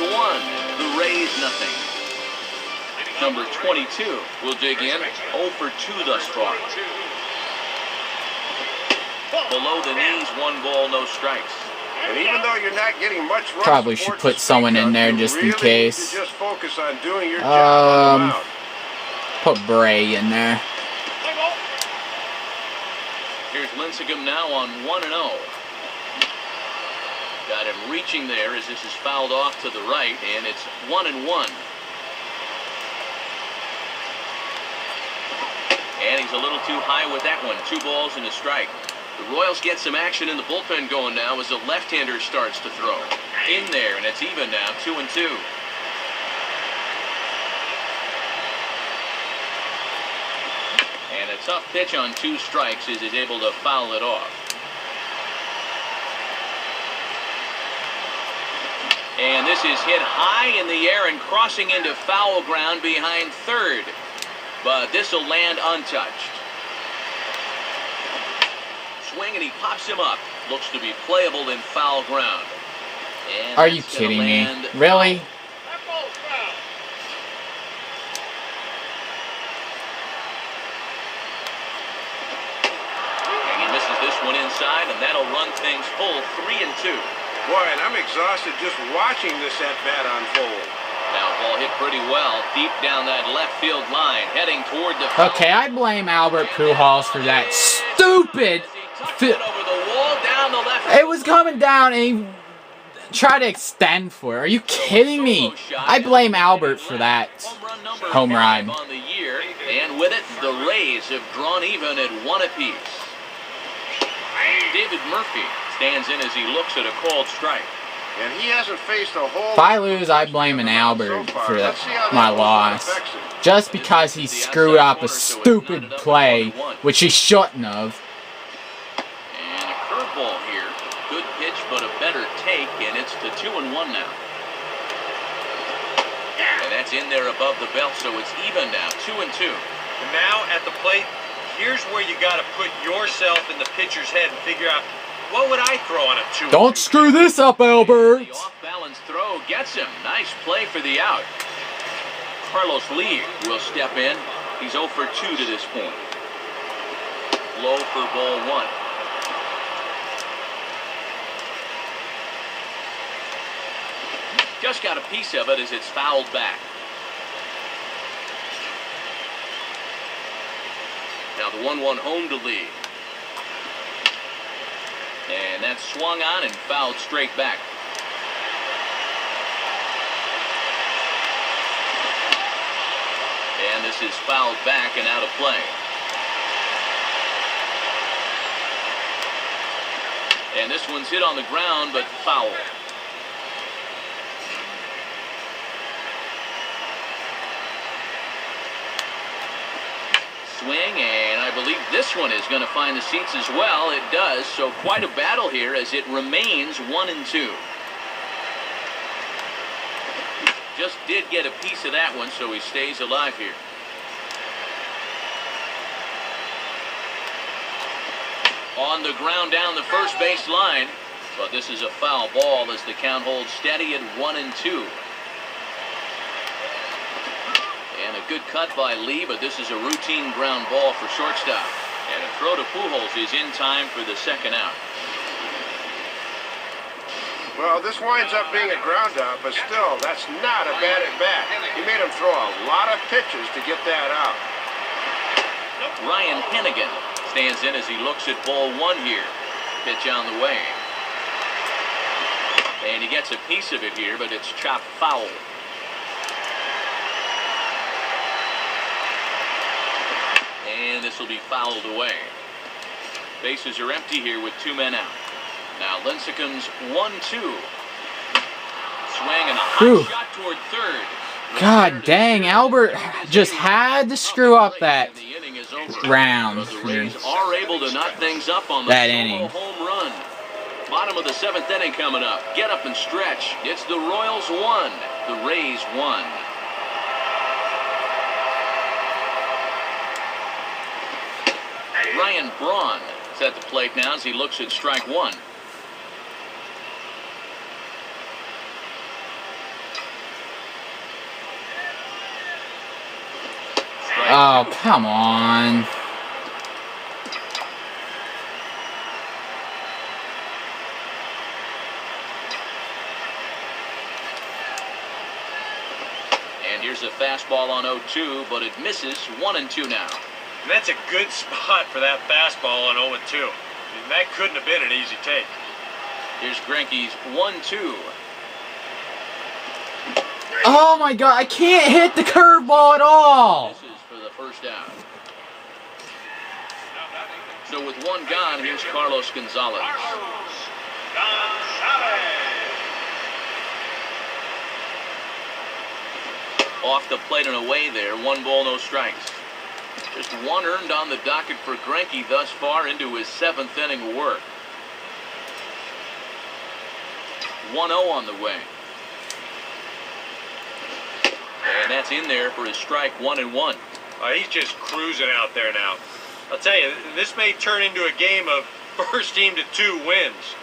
1, the Rays nothing. Number 22 will dig in, 0 for 2 thus far. Below the knees, 1 ball, no strikes. And even though you're not getting much run probably should put someone in there just in case. Just focus on doing your job on the mound. Put Bray in there. Here's Lincecum now on 1-0. Got him reaching there as this is fouled off to the right, and it's 1-1. And he's a little too high with that one. 2 balls and a strike. The Royals get some action in the bullpen going now as the left-hander starts to throw. In there, and it's even now, 2-2. And a tough pitch on 2 strikes as he's able to foul it off. And this is hit high in the air and crossing into foul ground behind third. But this will land untouched. Swing and he pops him up. Looks to be playable in foul ground. And are you kidding me? Really? And he misses this one inside, and that'll run things full 3-2. Boy, and I'm exhausted just watching this at-bat unfold. Now, ball hit pretty well deep down that left field line, heading toward the foul. Okay, I blame Albert Pujols for that stupid. It was coming down and he tried to extend for it. Are you kidding me? I blame Albert for that home run. And with it, the Rays have drawn even at 1 apiece. David Murphy stands in as he looks at a called strike. And he hasn't faced a whole. If I lose, I blame an Albert for my loss. Just because he screwed up a stupid play, which he shouldn't have. And a curveball here. Good pitch, but a better take, and it's to 2-1 now. And that's in there above the belt, so it's even now, 2-2. And now at the plate, here's where you got to put yourself in the pitcher's head and figure out, what would I throw on a 2? Don't screw this up, Albert. The off-balance throw gets him. Nice play for the out. Carlos Lee will step in. He's 0 for 2 to this point. Low for ball 1. Just got a piece of it as it's fouled back. Now the 1-1 home to Lee. And that's swung on and fouled straight back. And this is fouled back and out of play. And this one's hit on the ground, but foul. Swing, and I believe this one is going to find the seats as well. It does, so quite a battle here as it remains 1-2. Just did get a piece of that one, so he stays alive here. On the ground down the first base line, but this is a foul ball as the count holds steady at 1-2. And a good cut by Lee, but this is a routine ground ball for shortstop. And a throw to Pujols is in time for the second out. Well, this winds up being a ground out, but still, that's not a bad at-bat. He made him throw a lot of pitches to get that out. Ryan Hennigan stands in as he looks at ball 1 here. Pitch on the way. And he gets a piece of it here, but it's chopped foul. And this will be fouled away. Bases are empty here with 2 men out. Now Lincecum's 1-2. Swing and a hot shot toward third. God dang, Albert just had to screw up that round. The Rays are able to knock things up on the that inning. Home run. Bottom of the 7th inning coming up. Get up and stretch. It's the Royals 1, the Rays 1. Ryan Braun is at the plate now as he looks at strike 1. Oh, come on. And here's a fastball on 0-2, but it misses. 1-2 now. And that's a good spot for that fastball on 0-2. I mean, that couldn't have been an easy take. Here's Greinke's 1-2. Oh my God, I can't hit the curveball at all. This is for the first out. So with one gone, here's Carlos Gonzalez. Off the plate and away there. 1 ball, no strikes. Just 1 earned on the docket for Greinke thus far into his 7th inning of work. 1-0 on the way. And that's in there for his strike. 1-1. He's just cruising out there now. I'll tell you, this may turn into a game of first team to 2 wins.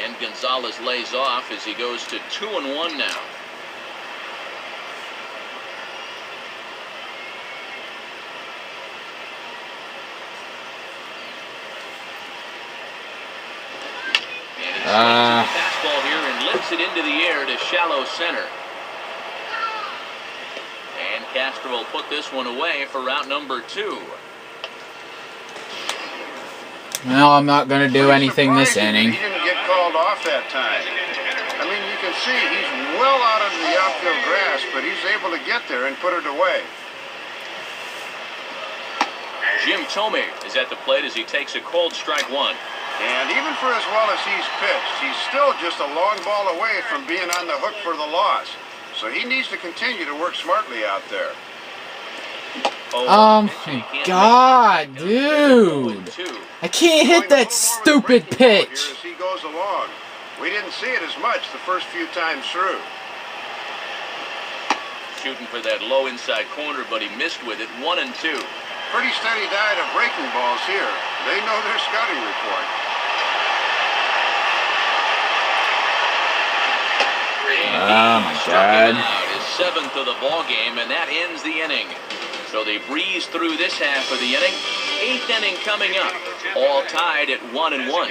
And Gonzalez lays off as he goes to 2-1 now. Fastball here and lifts it into the air to shallow center. And Castro will put this one away for route number 2. Well, I'm not going to do anything this inning. He didn't get called off that time. I mean, you can see he's well out of the outfield grass, but he's able to get there and put it away. Jim Thome is at the plate as he takes a cold strike 1. And even for as well as he's pitched, he's still just a long ball away from being on the hook for the loss. So he needs to continue to work smartly out there. Oh my God, dude. I can't hit that stupid pitch. As he goes along. We didn't see it as much the first few times through. Shooting for that low inside corner, but he missed with it. 1-2. Pretty steady diet of breaking balls here. They know their scouting report. Oh my God. His 7th of the ball game, and that ends the inning. So they breeze through this half of the inning. 8th inning coming up, all tied at 1-1.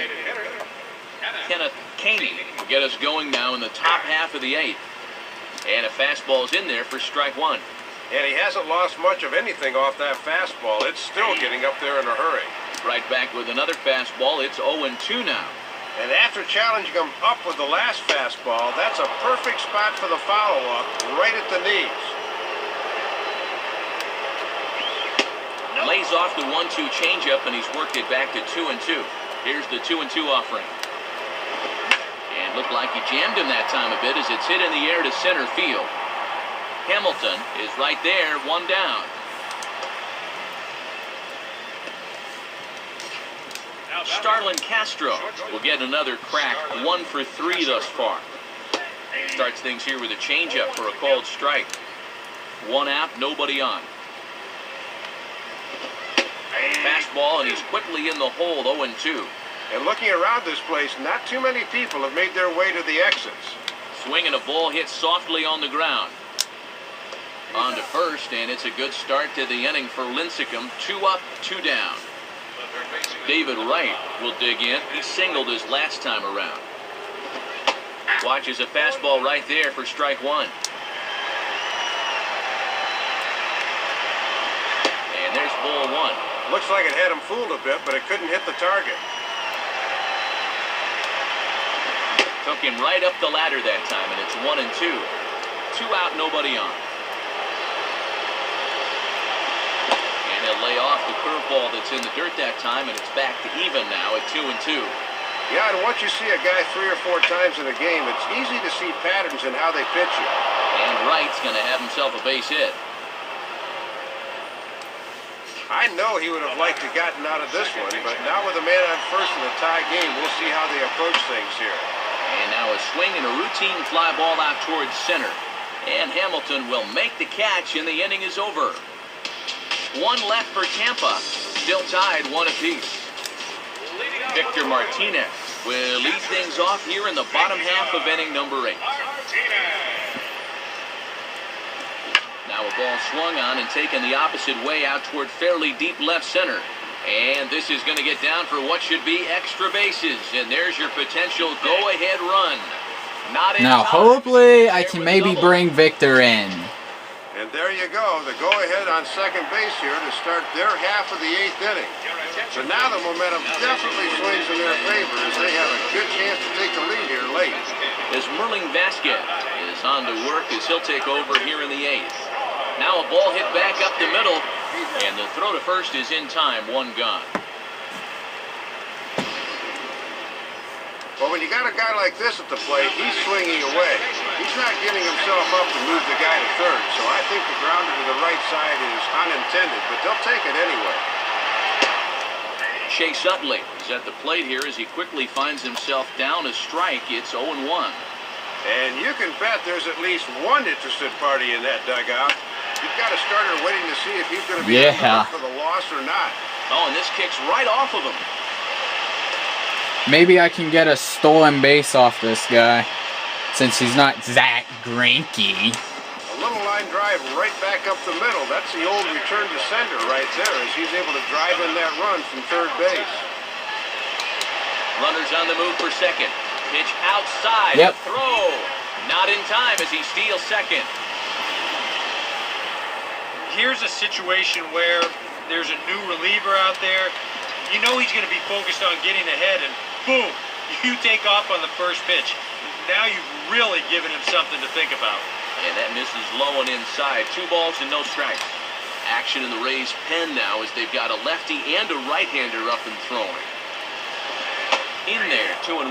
Kenneth Caney will get us going now in the top half of the 8th. And a fastball's in there for strike 1. And he hasn't lost much of anything off that fastball. It's still getting up there in a hurry. Right back with another fastball. It's 0-2 now. And after challenging him up with the last fastball, that's a perfect spot for the follow-up, right at the knees. Lays off the 1-2 changeup, and he's worked it back to 2-2. Here's the 2-2 offering. And looked like he jammed him that time a bit as it's hit in the air to center field. Hamilton is right there, 1 down. Starlin Castro will get another crack, 1 for 3 thus far. Starts things here with a changeup for a called strike. 1 out, nobody on. Fastball, and he's quickly in the hole, 0-2. And looking around this place, not too many people have made their way to the exits. Swing and a ball hit softly on the ground. On to first, and it's a good start to the inning for Lincecum. 2 up, 2 down. David Wright will dig in. He singled his last time around. Watches a fastball right there for strike 1. And there's ball 1. Looks like it had him fooled a bit, but it couldn't hit the target. Took him right up the ladder that time, and it's 1-2. 2 out, nobody on. And he'll lay off the curveball that's in the dirt that time, and it's back to even now at 2-2. Yeah, and once you see a guy 3 or 4 times in a game, it's easy to see patterns in how they pitch you. And Wright's going to have himself a base hit. I know he would have liked to gotten out of this one, but now with a man on first in a tie game, we'll see how they approach things here. And now a swing and a routine fly ball out towards center. And Hamilton will make the catch, and the inning is over. 1 left for Tampa, still tied 1 apiece. Victor Martinez will lead things off here in the bottom half of inning number 8. Now a ball swung on and taken the opposite way out toward fairly deep left center. And this is going to get down for what should be extra bases. And there's your potential go-ahead run. Not in now, time. hopefully, I can maybe bring Victor in. And there you go, the go-ahead on second base here to start their half of the 8th inning. So now the momentum definitely swings in their favor as they have a good chance to take the lead here late. As Merling Vasquez is on to work as he'll take over here in the 8th. Now a ball hit back up the middle, and the throw to first is in time, 1 gone. Well, when you got a guy like this at the plate, he's swinging away. He's not getting himself up to move the guy to third, so I think the grounder to the right side is unintended, but they'll take it anyway. Chase Utley is at the plate here as he quickly finds himself down a strike. It's 0-1. And you can bet there's at least one interested party in that dugout. You've got a starter waiting to see if he's going to be up for the loss or not. Oh, and this kicks right off of him. Maybe I can get a stolen base off this guy, since he's not Zach Greinke. A little line drive right back up the middle. That's the old return to sender right there, as he's able to drive in that run from third base. Runners on the move for second. Pitch outside. Yep. The throw. Not in time as he steals second. Here's a situation where there's a new reliever out there. You know he's going to be focused on getting ahead, and boom, you take off on the first pitch. Now you've really given him something to think about. And that misses low and inside. 2 balls and no strikes. Action in the Rays' pen now as they've got a lefty and a right-hander up and throwing. In there, 2-1.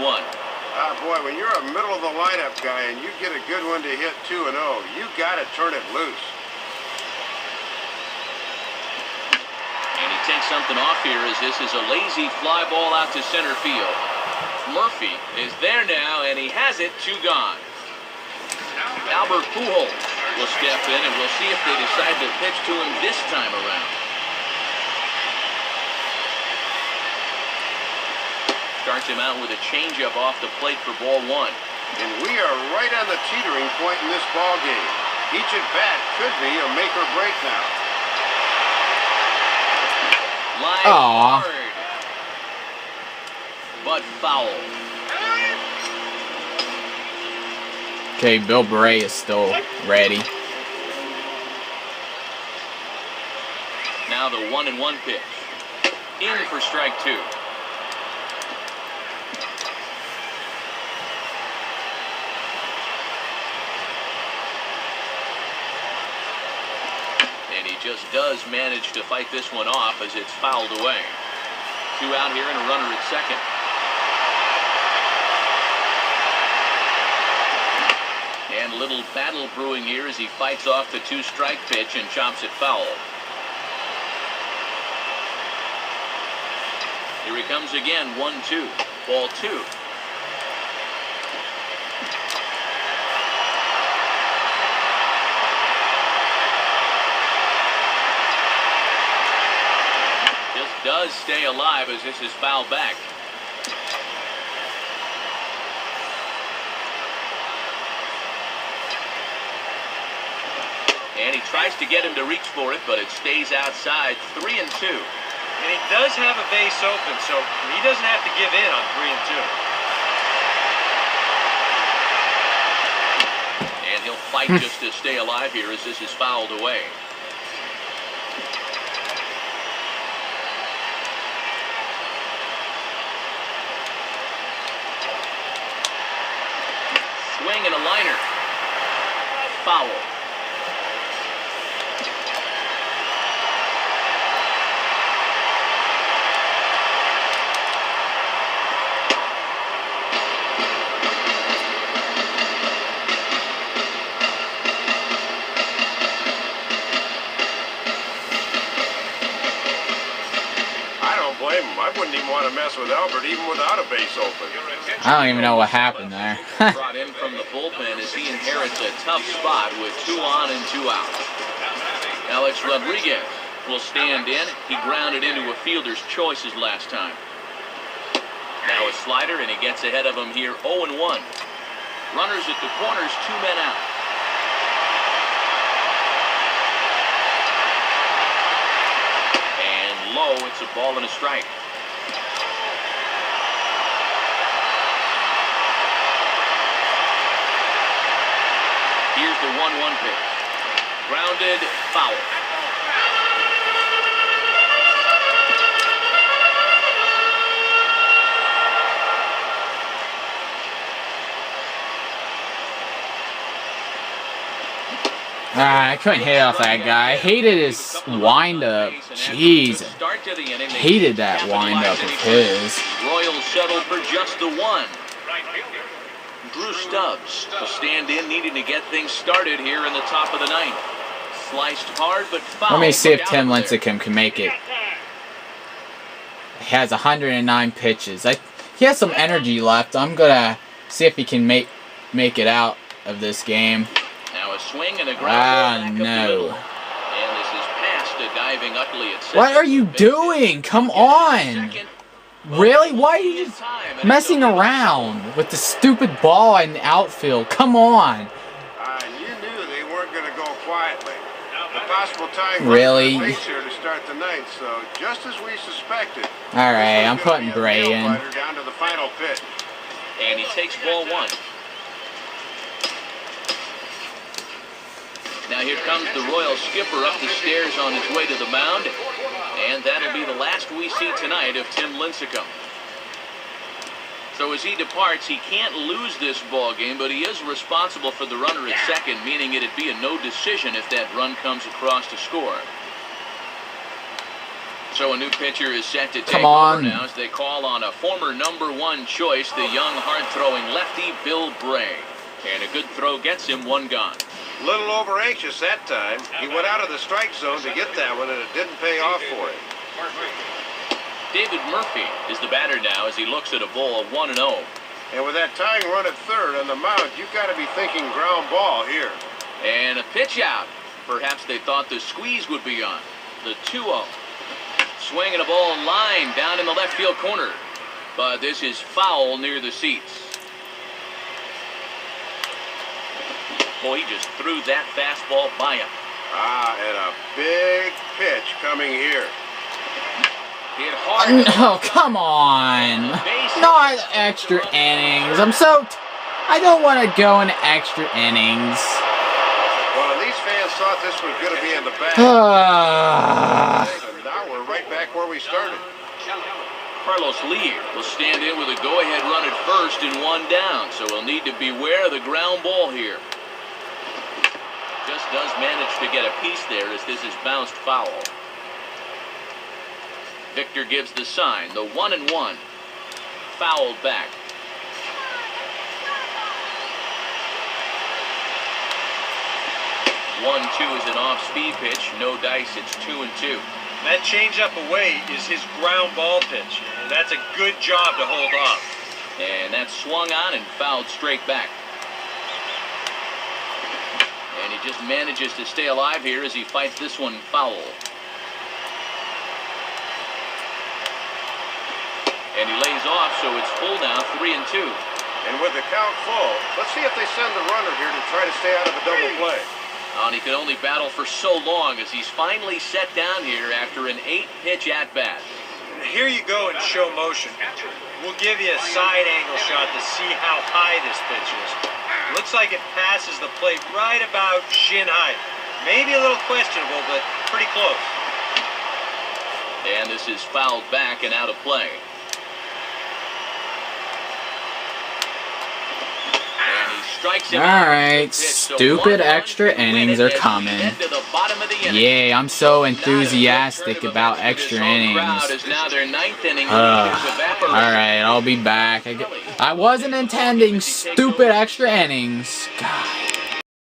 Ah, boy, when you're a middle-of-the-lineup guy and you get a good one to hit 2-0, you got to turn it loose. And he takes something off here as this is a lazy fly ball out to center field. Murphy is there now, and he has it, 2 gone. Albert Pujols will step in, and we'll see if they decide to pitch to him this time around. Starts him out with a changeup off the plate for ball 1. And we are right on the teetering point in this ball game. Each at bat could be a make or break now. Line Aww. hard, but foul. Okay, Bill Bray is still ready. Now the 1-1 pitch. In for strike 2. And he just does manage to fight this one off as it's fouled away. 2 out here and a runner at second. And a little battle brewing here as he fights off the 2-strike pitch and chops it foul. Here he comes again, 1-2. Ball 2. Just does stay alive as this is fouled back. And he tries to get him to reach for it, but it stays outside. 3-2. And he does have a base open, so he doesn't have to give in on 3-2. And he'll fight just to stay alive here as this is fouled away. Swing and a liner. Foul. I wouldn't even want to mess with Albert even without a base open. I don't even know what happened there. Brought in from the bullpen as he inherits a tough spot with 2 on and 2 out. Alex Rodriguez will stand in. He grounded into a fielder's choice his last time. Now a slider, and he gets ahead of him here 0-1. Runners at the corners, 2 men out. And low, it's a ball and a strike. Here's the 1-1 pitch. Grounded, foul. I couldn't hit off that guy. I hated his windup. Jeez. Hated that windup of his. Royals settle for just the one. Drew Stubbs will stand in, needing to get things started here in the top of the ninth. Sliced hard, but foul. Let me see if Tim Lincecum can make it. He has 109 pitches. He has some energy left. I'm gonna see if he can make it out of this game. Now a swing and a ground ball back up the middle. No. And this is past a diving Utley at second. What are you doing? Come on. Really? Why are you just messing around with the stupid ball in the outfield? Come on. You knew they weren't going to go quietly. The possible tying really? Here to start the ninth, so just as we suspected. All right, I'm putting Bray in. Down to the final pitch. And he takes ball one. Now here comes the Royal skipper up the stairs on his way to the mound. And that'll be the last we see tonight of Tim Lincecum. So as he departs, he can't lose this ball game, but he is responsible for the runner at second, meaning it'd be a no decision if that run comes across to score. So a new pitcher is set to take over now as they call on a former #1 choice, the young, hard-throwing lefty Bill Bray. And a good throw gets him one gone. A little over anxious that time. He went out of the strike zone to get that one, and it didn't pay off for him. David Murphy is the batter now as he looks at a ball of 1-0. And with that tying run at third on the mound, you've got to be thinking ground ball here. And a pitch out. Perhaps they thought the squeeze would be on. The 2-0. Swing and a ball line down in the left field corner. But this is foul near the seats. Boy, he just threw that fastball by him. And a big pitch coming here. Hit hard. Oh, come on. Not extra innings. I don't want to go into extra innings. Well, these fans thought this was going to be in the bag. And now we're right back where we started. Carlos Lee will stand in with a go-ahead run at first and one down, so he'll need to beware of the ground ball here. Just does manage to get a piece there as this is bounced foul. Victor gives the sign, the 1-1. Fouled back. 1-2 is an off-speed pitch. No dice, it's 2-2. That changeup away is his ground ball pitch. That's a good job to hold off. And that's swung on and fouled straight back. And he just manages to stay alive here as he fights this one foul. And he lays off, so it's full now, 3-2. And with the count full, let's see if they send the runner here to try to stay out of a double play. And he could only battle for so long as he's finally set down here after an 8-pitch at-bat. Here you go in show motion. We'll give you a side angle shot to see how high this pitch is. Looks like it passes the plate right about shin height. Maybe a little questionable, but pretty close. And this is fouled back and out of play. Alright, stupid extra innings are coming. Yeah, I'm so enthusiastic about extra innings. Alright, I'll be back. I wasn't intending stupid extra innings. God.